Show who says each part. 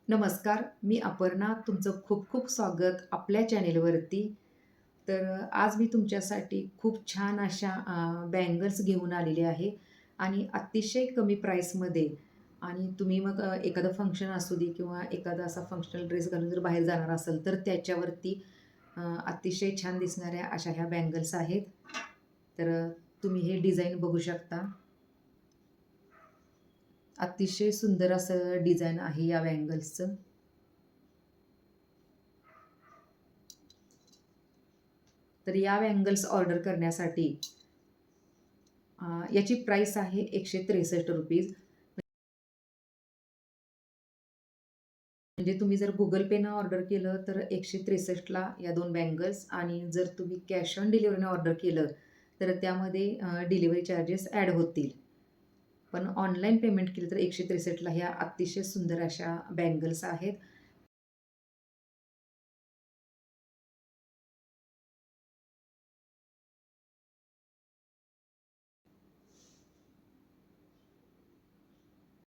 Speaker 1: नमस्कार, मी अपर्णा. तुमचं खूप खूप स्वागत आपल्या चॅनेलवरती. आज मी तुमच्यासाठी खूप छान अशा बँगल्स घेऊन आलेले आहे आणि अतिशय कमी प्राईसमध्ये. आणि तुम्ही मग एखादं फंक्शन असू दे किंवा एखादा असा फंक्शनल ड्रेस घालून जर बाहेर जाणार असाल, तर त्याच्यावरती अतिशय छान दिसणाऱ्या अशा ह्या बँगल्स आहेत. तर तुम्ही हे डिझाइन बघू शकता. अतिशय सुंदर असं डिझाइन आहे या बँगल्सचं. तर या बँगल्स ऑर्डर करण्यासाठी याची प्राईस आहे ₹163. म्हणजे तुम्ही जर Google Payनं ऑर्डर केलं तर 163ला या 2 बँगल्स, आणि जर तुम्ही कॅश ऑन डिलिव्हरीने ऑर्डर केलं तर त्यामध्ये डिलिव्हरी चार्जेस ॲड होतील. पण ऑनलाईन पेमेंट केलं तर 163ला ह्या अतिशय सुंदर अशा बँगल्स आहेत.